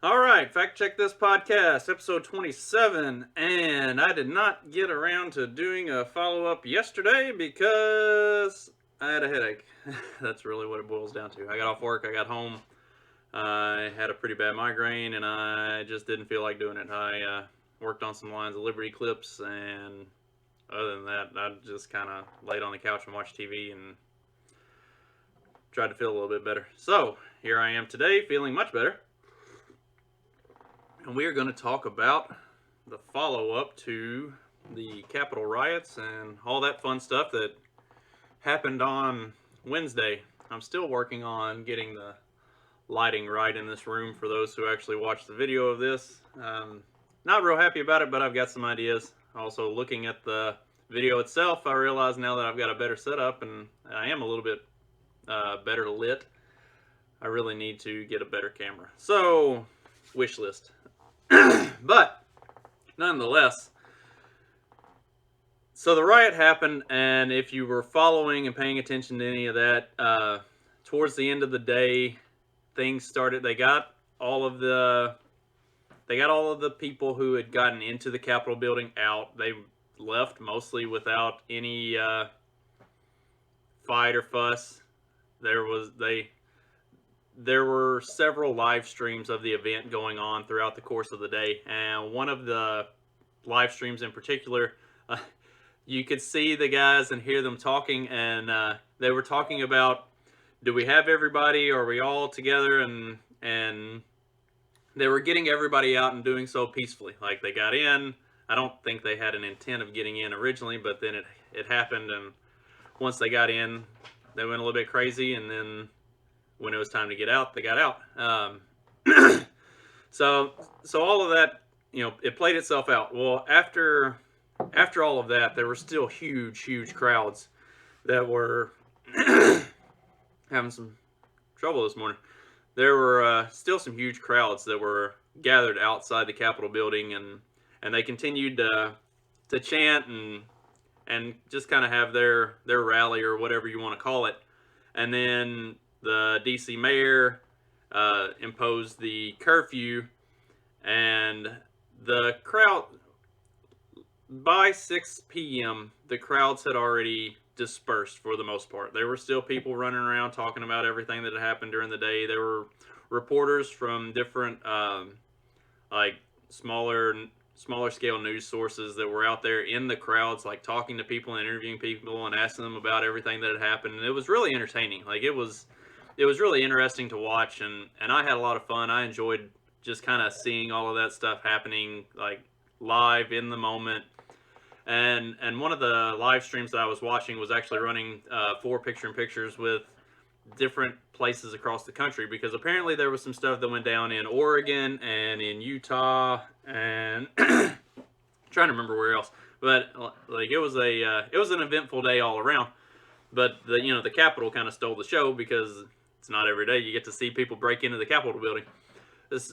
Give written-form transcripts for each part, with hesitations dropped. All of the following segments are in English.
All right, fact check this podcast, episode 27. And I did not get around to doing a follow up yesterday because I had a headache. That's really what it boils down to. I got off work, I got home, I had a pretty bad migraine, and I just didn't feel like doing it. I worked on some Lions of Liberty clips, and other than that, I just kind of laid on the couch and watched TV and tried to feel a little bit better. So, here I am today, feeling much better. And we are going to talk about the follow up to the Capitol riots and all that fun stuff that happened on Wednesday. I'm still working on getting the lighting right in this room for those who actually watch the video of this. Not real happy about it, but I've got some ideas. Also, looking at the video itself, I realize now that I've got a better setup and I am a little bit better lit. I really need to get a better camera. So, wish list. But nonetheless, so the riot happened, and if you were following and paying attention to any of that, towards the end of the day, things started. They got all of the people who had gotten into the Capitol building out. They left mostly without any fight or fuss. There were several live streams of the event going on throughout the course of the day, and one of the live streams in particular, you could see the guys and hear them talking, and they were talking about, do we have everybody? Are we all together? And they were getting everybody out and doing so peacefully. Like, they got in. I don't think they had an intent of getting in originally, but then it happened, and once they got in, they went a little bit crazy, and then when it was time to get out, they got out. So all of that, it played itself out. Well, after all of that, there were still huge crowds that were having some trouble this morning. There were still some huge crowds that were gathered outside the Capitol building, and they continued to chant and just kind of have their rally or whatever you want to call it. And then the DC mayor imposed the curfew, and the crowd, by 6 p.m., the crowds had already dispersed for the most part. There were still people running around talking about everything that had happened during the day. There were reporters from different, like, smaller scale news sources that were out there in the crowds, like, talking to people and interviewing people and asking them about everything that had happened. And it was really entertaining. Like, it was really interesting to watch, and I had a lot of fun. I enjoyed just kind of seeing all of that stuff happening, like, live in the moment. And one of the live streams that I was watching was actually running 4 picture-in-pictures with different places across the country, because apparently there was some stuff that went down in Oregon and in Utah and trying to remember where else. But like, it was an eventful day all around. But the Capitol kind of stole the show, because it's not every day you get to see people break into the Capitol building.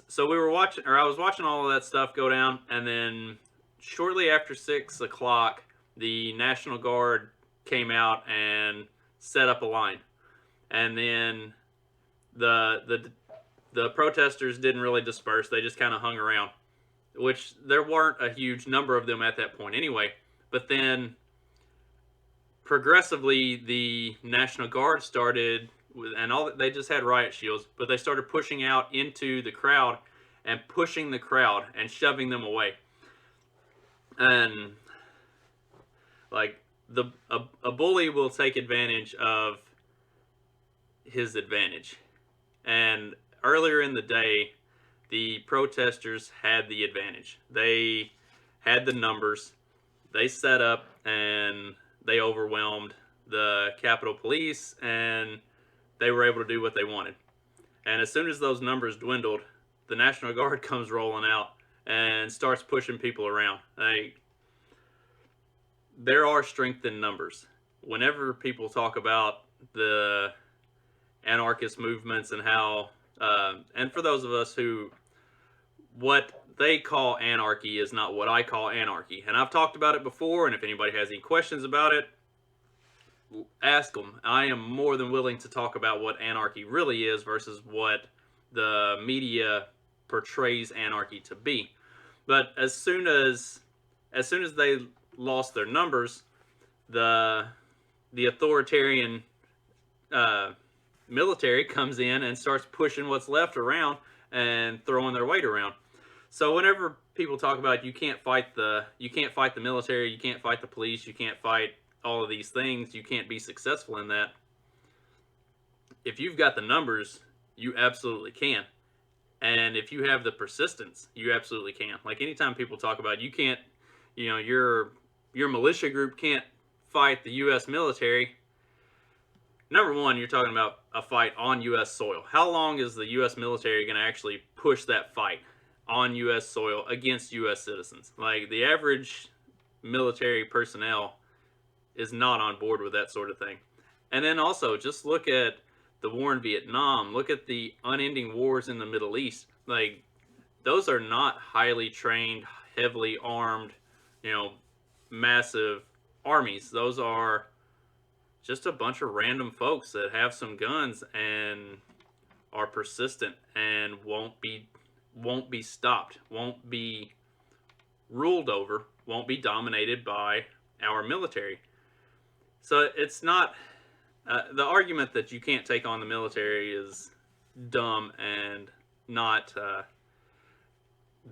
So I was watching all of that stuff go down, and then shortly after 6 o'clock, the National Guard came out and set up a line, and then the protesters didn't really disperse. They just kind of hung around, which there weren't a huge number of them at that point anyway. But then progressively, the National Guard started, and they just had riot shields, but they started pushing out into the crowd and pushing the crowd and shoving them away. And like, a bully will take advantage of his advantage. And earlier in the day, the protesters had the advantage. They had the numbers. They set up and they overwhelmed the Capitol Police, and they were able to do what they wanted. And as soon as those numbers dwindled, the National Guard comes rolling out and starts pushing people around. There are strength in numbers. Whenever people talk about the anarchist movements and how, and for those of us who, what they call anarchy is not what I call anarchy. And I've talked about it before, and if anybody has any questions about it, ask them. I am more than willing to talk about what anarchy really is versus what the media portrays anarchy to be. But as soon as they lost their numbers, the authoritarian military comes in and starts pushing what's left around and throwing their weight around. So whenever people talk about you can't fight the military, you can't fight the police, you can't fight all of these things, you can't be successful in that. If you've got the numbers, you absolutely can. And if you have the persistence, you absolutely can. Like anytime people talk about you can't, your militia group can't fight the US military. Number one, you're talking about a fight on US soil. How long is the US military going to actually push that fight on US soil against US citizens? Like the average military personnel is not on board with that sort of thing. And then also just look at the war in Vietnam, look at the unending wars in the Middle East. Like those are not highly trained, heavily armed, massive armies. Those are just a bunch of random folks that have some guns and are persistent and won't be stopped, won't be ruled over, won't be dominated by our military. So it's not the argument that you can't take on the military is dumb and not.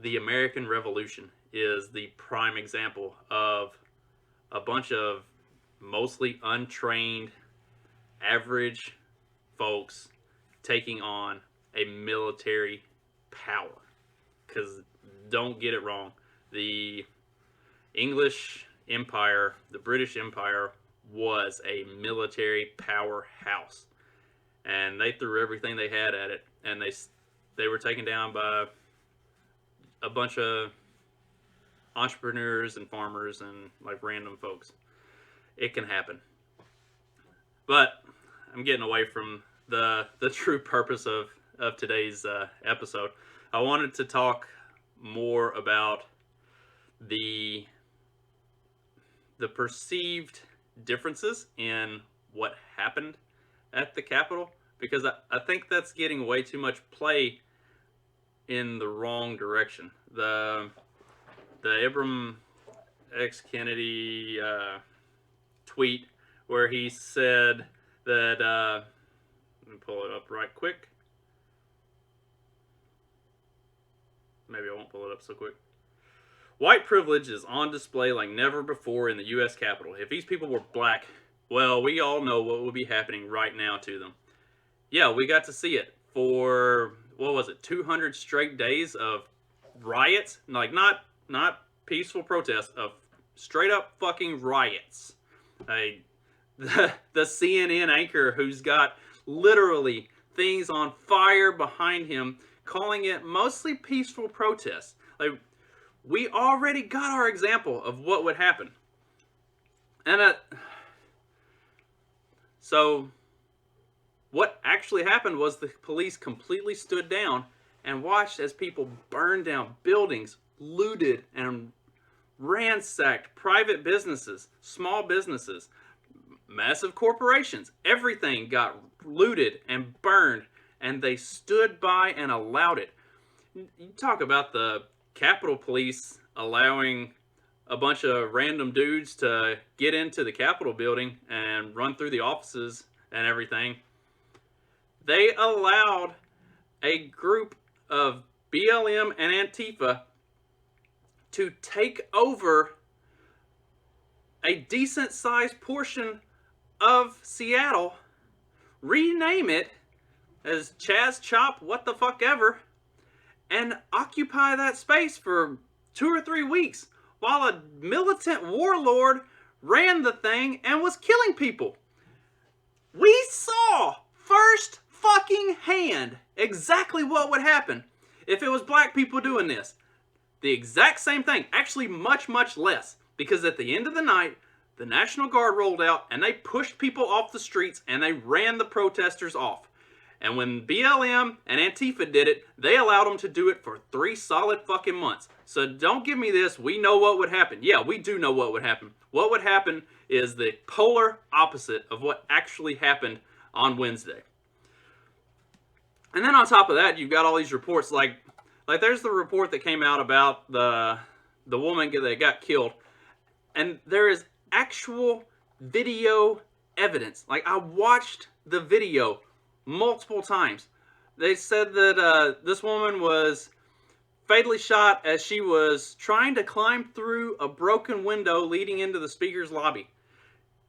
The American Revolution is the prime example of a bunch of mostly untrained, average folks taking on a military power. Because don't get it wrong, the English Empire, the British Empire, was a military powerhouse, and they threw everything they had at it, and they were taken down by a bunch of entrepreneurs and farmers and like random folks. It can happen. But I'm getting away from the true purpose of today's episode. I wanted to talk more about the perceived differences in what happened at the Capitol, because I think that's getting way too much play in the wrong direction. The Ibram X. Kennedy tweet where he said that, let me pull it up right quick. Maybe I won't pull it up so quick. White privilege is on display like never before in the U.S. Capitol. If these people were black, well, we all know what would be happening right now to them. Yeah, we got to see it for, 200 straight days of riots? Like, not peaceful protests, of straight up fucking riots. The CNN anchor who's got literally things on fire behind him, calling it mostly peaceful protests. Like, we already got our example of what would happen. And so what actually happened was the police completely stood down and watched as people burned down buildings, looted and ransacked private businesses, small businesses, massive corporations. Everything got looted and burned, and they stood by and allowed it. You talk about the Capitol Police allowing a bunch of random dudes to get into the Capitol building and run through the offices and everything. They allowed a group of BLM and Antifa to take over a decent-sized portion of Seattle, rename it as Chaz Chop what the fuck ever, and occupy that space for 2 or 3 weeks while a militant warlord ran the thing and was killing people. We saw first fucking hand exactly what would happen if it was black people doing this. The exact same thing, actually much, much less, because at the end of the night, the National Guard rolled out and they pushed people off the streets and they ran the protesters off. And when BLM and Antifa did it, they allowed them to do it for 3 solid fucking months. So don't give me this, we know what would happen. Yeah, we do know what would happen. What would happen is the polar opposite of what actually happened on Wednesday. And then on top of that, you've got all these reports like Like, there's the report that came out about the woman that got killed, and there is actual video evidence. Like, I watched the video multiple times. They said that this woman was fatally shot as she was trying to climb through a broken window leading into the speaker's lobby.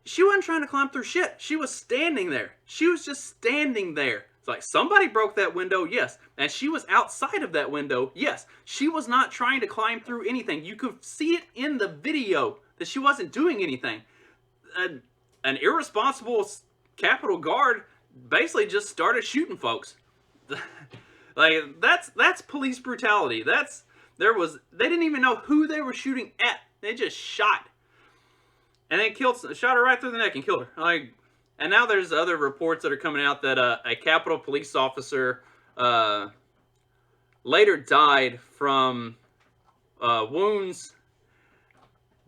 She wasn't trying to climb through shit. She was standing there. She was just standing there. It's like, somebody broke that window, yes. And she was outside of that window, yes. She was not trying to climb through anything. You could see it in the video that she wasn't doing anything. An irresponsible Capitol Guard basically just started shooting folks. Like, that's police brutality. They didn't even know who they were shooting at. They just shot. And then shot her right through the neck and killed her. Like, and now there's other reports that are coming out that a Capitol police officer later died from wounds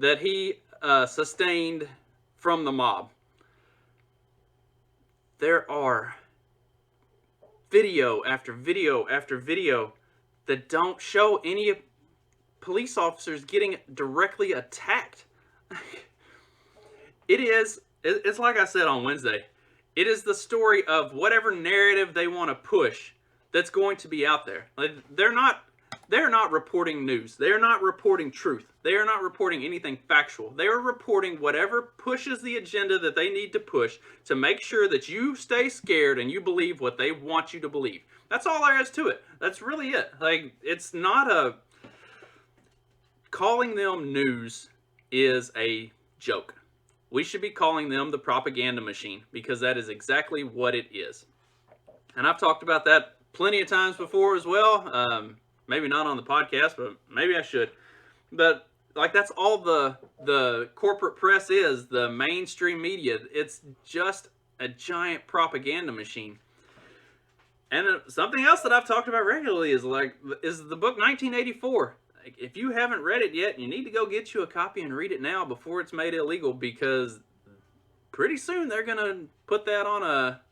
that he sustained from the mob. There are video after video after video that don't show any police officers getting directly attacked. It's like I said on Wednesday. It is the story of whatever narrative they want to push that's going to be out there. Like, they're not reporting news. They are not reporting truth. They are not reporting anything factual. They are reporting whatever pushes the agenda that they need to push to make sure that you stay scared and you believe what they want you to believe. That's all there is to it. That's really it. Like, it's not calling them news is a joke. We should be calling them the propaganda machine, because that is exactly what it is. And I've talked about that plenty of times before as well. Maybe not on the podcast, but maybe I should. But like, that's all the corporate press is, the mainstream media. It's just a giant propaganda machine. And something else that I've talked about regularly is the book 1984. If you haven't read it yet, you need to go get you a copy and read it now before it's made illegal, because pretty soon they're going to put that on a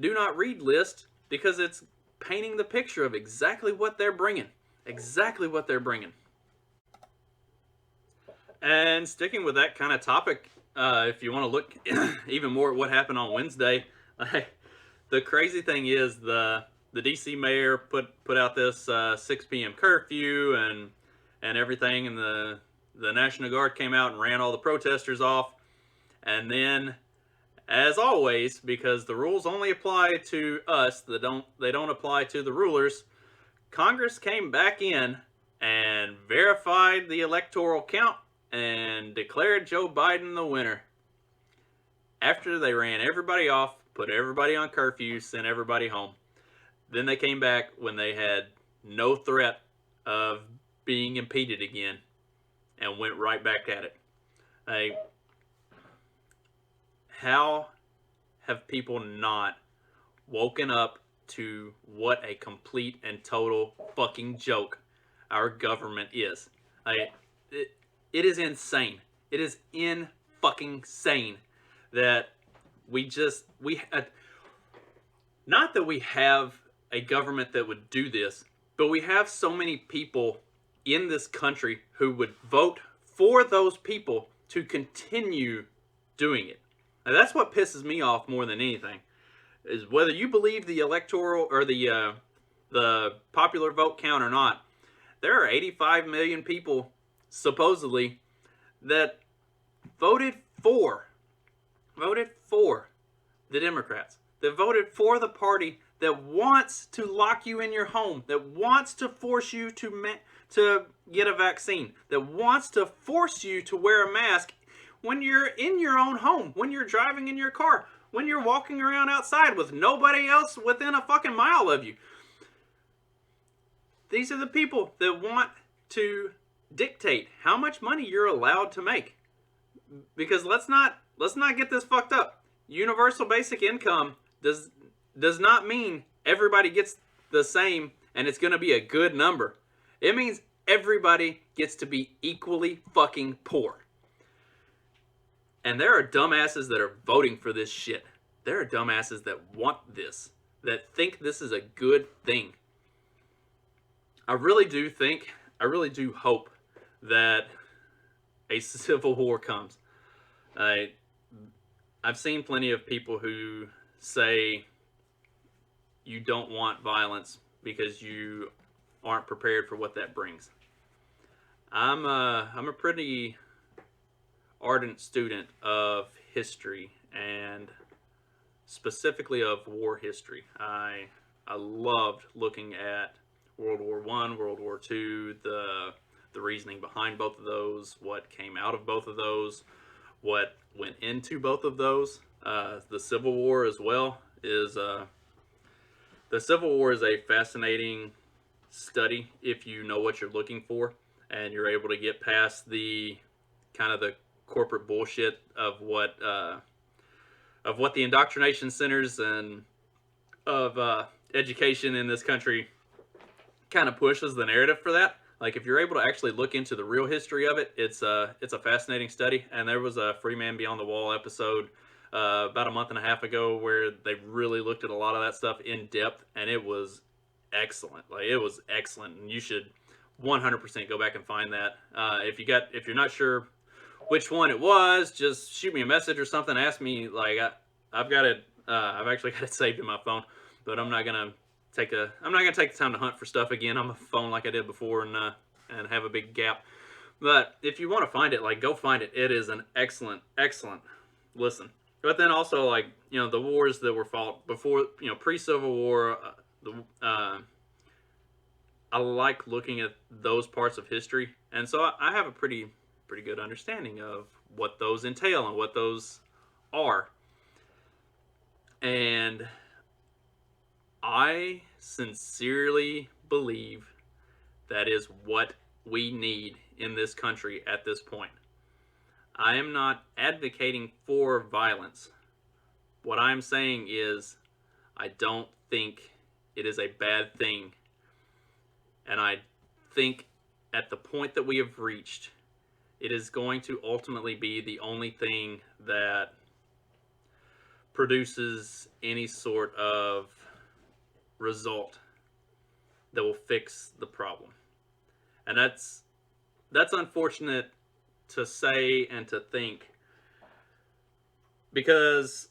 do not read list, because it's painting the picture of exactly what they're bringing. Exactly what they're bringing. And sticking with that kind of topic, if you want to look even more at what happened on Wednesday, the crazy thing is the DC mayor put out this 6 p.m. curfew and everything, and the National Guard came out and ran all the protesters off. And then, as always, because the rules only apply to us, they don't apply to the rulers, Congress came back in and verified the electoral count and declared Joe Biden the winner. After they ran everybody off, put everybody on curfew, sent everybody home. Then they came back when they had no threat of being impeded again, and went right back at it. How have people not woken up to what a complete and total fucking joke our government is? It is insane. It is fucking sane that not that we have a government that would do this, but we have so many people in this country who would vote for those people to continue doing it. And that's what pisses me off more than anything, is whether you believe the electoral or the popular vote count or not, there are 85 million people supposedly that voted for the Democrats, that voted for the party that wants to lock you in your home, that wants to force you to get a vaccine, that wants to force you to wear a mask when you're in your own home, when you're driving in your car, when you're walking around outside with nobody else within a fucking mile of you. These are the people that want to dictate how much money you're allowed to make. Because let's not get this fucked up. Universal basic income does not mean everybody gets the same and it's going to be a good number. It means everybody gets to be equally fucking poor. And there are dumbasses that are voting for this shit. There are dumbasses that want this, that think this is a good thing. I really do think, I really do hope that a civil war comes. I I've seen plenty of people who say you don't want violence because you aren't prepared for what that brings. I'm a pretty ardent student of history and specifically of war history. I loved looking at World War One, World War Two, the reasoning behind both of those, what came out of both of those, what went into both of those. The Civil War as well is the Civil War is a fascinating study if you know what you're looking for and you're able to get past the kind of the corporate bullshit of what the indoctrination centers and of education in this country kind of pushes the narrative for that. Like if you're able to actually look into the real history of it, it's a fascinating study. And there was a Free Man Beyond the Wall episode about a month and a half ago where they really looked at a lot of that stuff in depth, and it was excellent. Like it was excellent, and you should 100% go back and find that. If you're not sure which one it was, just shoot me a message or something. Ask me. Like I've got it. I've actually got it saved in my phone, but I'm not gonna take the time to hunt for stuff again on my phone like I did before and have a big gap. But if you want to find it, like go find it. It is an excellent listen. But then also like the wars that were fought before pre-Civil War. I like looking at those parts of history, and so I have a pretty good understanding of what those entail and what those are. And I sincerely believe that is what we need in this country at this point. I am not advocating for violence. What I'm saying is I don't think it is a bad thing. And I think at the point that we have reached, it is going to ultimately be the only thing that produces any sort of result that will fix the problem. And that's unfortunate to say and to think, because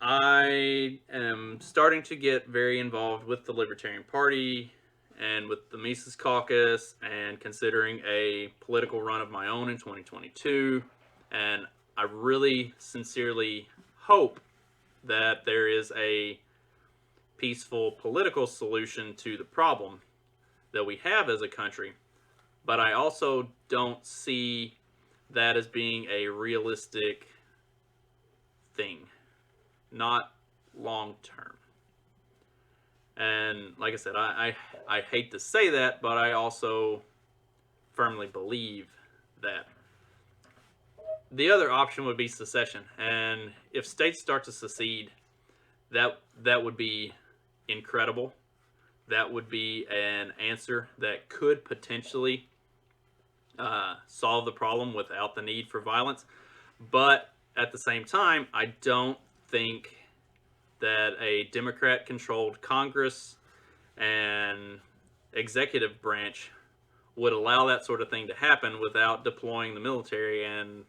I am starting to get very involved with the Libertarian Party and with the Mises Caucus, and considering a political run of my own in 2022. And I really sincerely hope that there is a peaceful political solution to the problem that we have as a country. But I also don't see that as being a realistic thing, not long term. And like I said, I hate to say that, but I also firmly believe that. The other option would be secession. And if states start to secede, that would be incredible. That would be an answer that could potentially solve the problem without the need for violence. But at the same time, I don't think that a Democrat-controlled Congress and executive branch would allow that sort of thing to happen without deploying the military and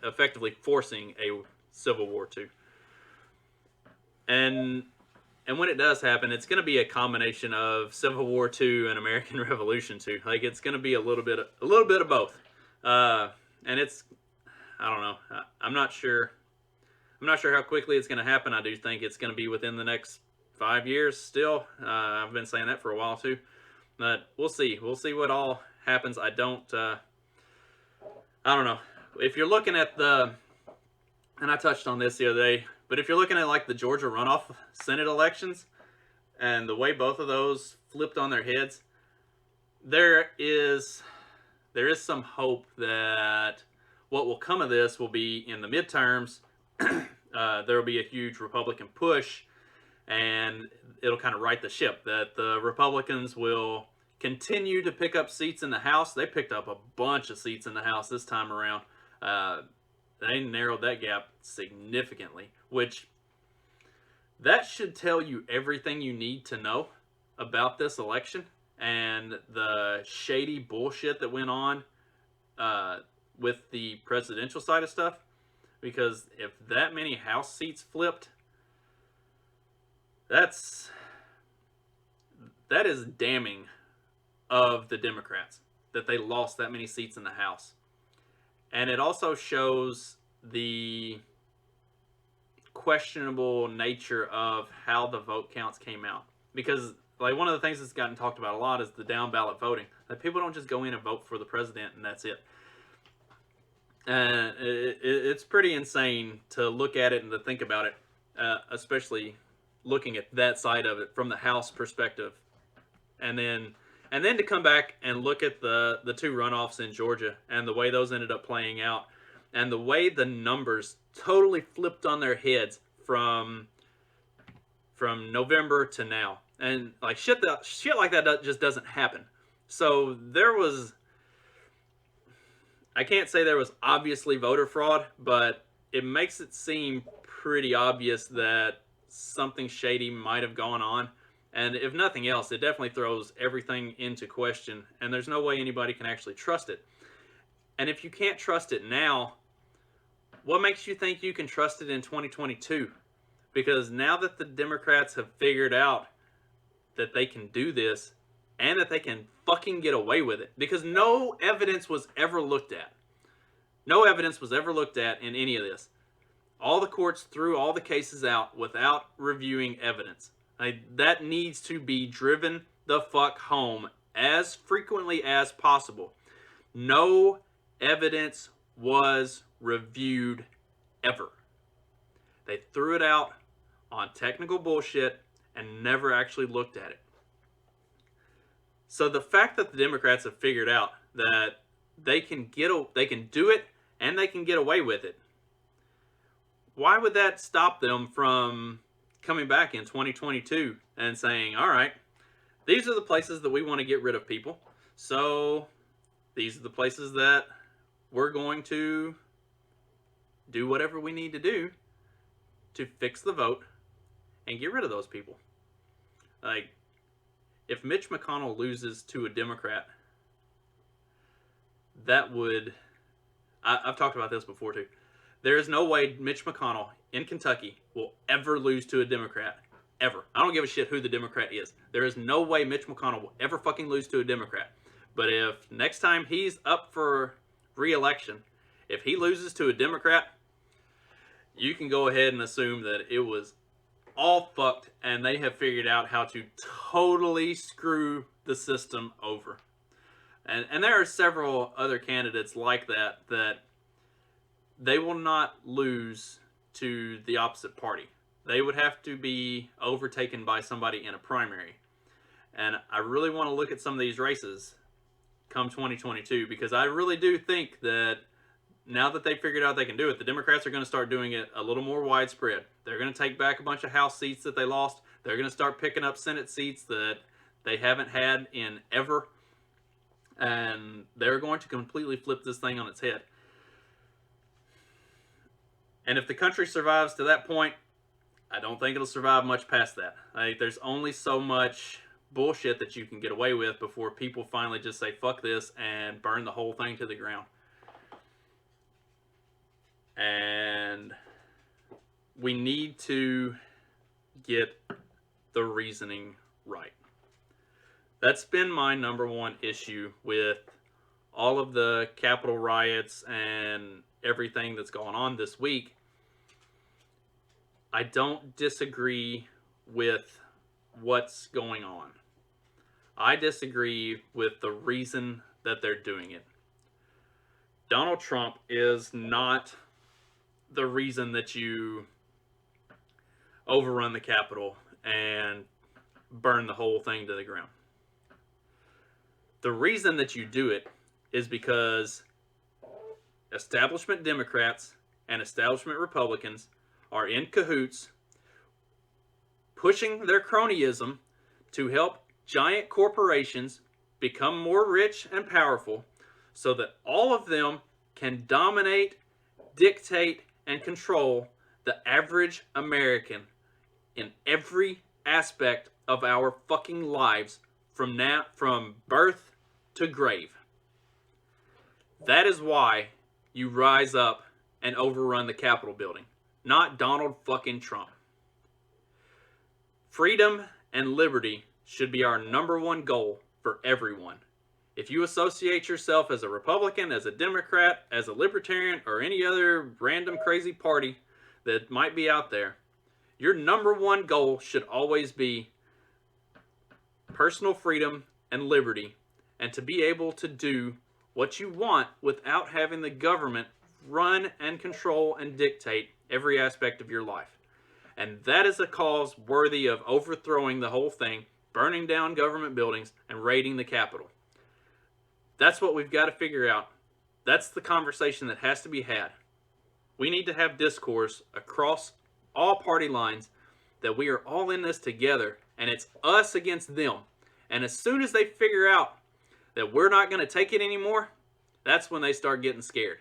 effectively forcing a Civil War II. And when it does happen, it's going to be a combination of Civil War II and American Revolution II. Like it's going to be a little bit of both. And it's, I don't know. I'm not sure how quickly it's going to happen. I do think it's going to be within the next 5 years still. I've been saying that for a while too. But we'll see. We'll see what all happens. I don't know. If you're looking at and I touched on this the other day, but if you're looking at like the Georgia runoff Senate elections and the way both of those flipped on their heads, there is some hope that what will come of this will be in the midterms. There will be a huge Republican push, and it'll kind of right the ship, that the Republicans will continue to pick up seats in the House. They picked up a bunch of seats in the House this time around. They narrowed that gap significantly, which that should tell you everything you need to know about this election and the shady bullshit that went on with the presidential side of stuff. Because if that many House seats flipped, that is damning of the Democrats that they lost that many seats in the House. And it also shows the questionable nature of how the vote counts came out. Because like one of the things that's gotten talked about a lot is the down ballot voting. That people don't just go in and vote for the president and that's it. And it's pretty insane to look at it and to think about it, especially looking at that side of it from the House perspective, and then to come back and look at the two runoffs in Georgia and the way those ended up playing out, and the way the numbers totally flipped on their heads from November to now, and like shit like that just doesn't happen. So there was. I can't say there was obviously voter fraud, but it makes it seem pretty obvious that something shady might have gone on. And if nothing else, it definitely throws everything into question, and there's no way anybody can actually trust it. And if you can't trust it now, what makes you think you can trust it in 2022? Because now that the Democrats have figured out that they can do this, and that they can fucking get away with it. Because no evidence was ever looked at. No evidence was ever looked at in any of this. All the courts threw all the cases out without reviewing evidence. That needs to be driven the fuck home as frequently as possible. No evidence was reviewed ever. They threw it out on technical bullshit and never actually looked at it. So the fact that the Democrats have figured out that they can do it and they can get away with it, why would that stop them from coming back in 2022 and saying, all right, these are the places that we want to get rid of people. So these are the places that we're going to do whatever we need to do to fix the vote and get rid of those people. Like, if Mitch McConnell loses to a Democrat, that would... I've talked about this before too. There is no way Mitch McConnell in Kentucky will ever lose to a Democrat. Ever. I don't give a shit who the Democrat is. There is no way Mitch McConnell will ever fucking lose to a Democrat. But if next time he's up for re-election, if he loses to a Democrat, you can go ahead and assume that it was all fucked, and they have figured out how to totally screw the system over. And there are several other candidates like that they will not lose to the opposite party. They would have to be overtaken by somebody in a primary. And I really want to look at some of these races come 2022, because I really do think that now that they figured out they can do it, the Democrats are going to start doing it a little more widespread. They're going to take back a bunch of House seats that they lost. They're going to start picking up Senate seats that they haven't had in ever. And they're going to completely flip this thing on its head. And if the country survives to that point, I don't think it'll survive much past that. There's only so much bullshit that you can get away with before people finally just say, fuck this, and burn the whole thing to the ground. And we need to get the reasoning right. That's been my number one issue with all of the Capitol riots and everything that's going on this week. I don't disagree with what's going on. I disagree with the reason that they're doing it. Donald Trump is not the reason that you overrun the Capitol and burn the whole thing to the ground. The reason that you do it is because establishment Democrats and establishment Republicans are in cahoots, pushing their cronyism to help giant corporations become more rich and powerful so that all of them can dominate, dictate, and control the average American in every aspect of our fucking lives from birth to grave. That is why you rise up and overrun the Capitol building, not Donald fucking Trump. Freedom and liberty should be our number one goal for everyone. If you associate yourself as a Republican, as a Democrat, as a Libertarian, or any other random crazy party that might be out there, your number one goal should always be personal freedom and liberty, and to be able to do what you want without having the government run and control and dictate every aspect of your life. And that is a cause worthy of overthrowing the whole thing, burning down government buildings, and raiding the Capitol. That's what we've got to figure out. That's the conversation that has to be had. We need to have discourse across all party lines that we are all in this together, and it's us against them. And as soon as they figure out that we're not going to take it anymore, that's when they start getting scared.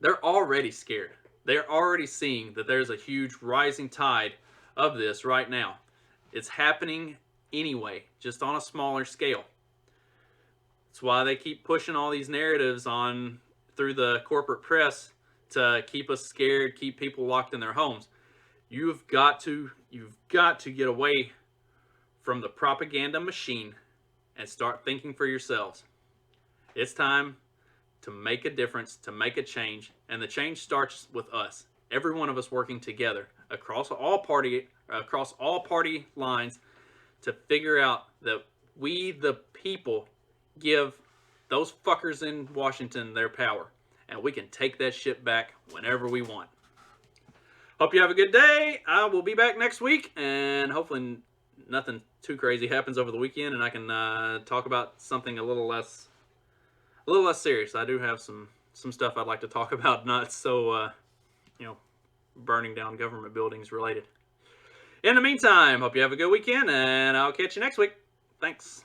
They're already scared. They're already seeing that there's a huge rising tide of this right now. It's happening anyway, just on a smaller scale. That's why they keep pushing all these narratives on through the corporate press to keep us scared, keep people locked in their homes. You've got to get away from the propaganda machine and start thinking for yourselves. It's time to make a difference, to make a change, and the change starts with us. Every one of us working together across all party lines to figure out that we, the people, give those fuckers in Washington their power, and we can take that shit back whenever we want. Hope you have a good day. I will be back next week, and hopefully nothing too crazy happens over the weekend, and I can talk about something a little less serious. I do have some stuff I'd like to talk about, not so burning down government buildings related. In the meantime, hope you have a good weekend, and I'll catch you next week. Thanks.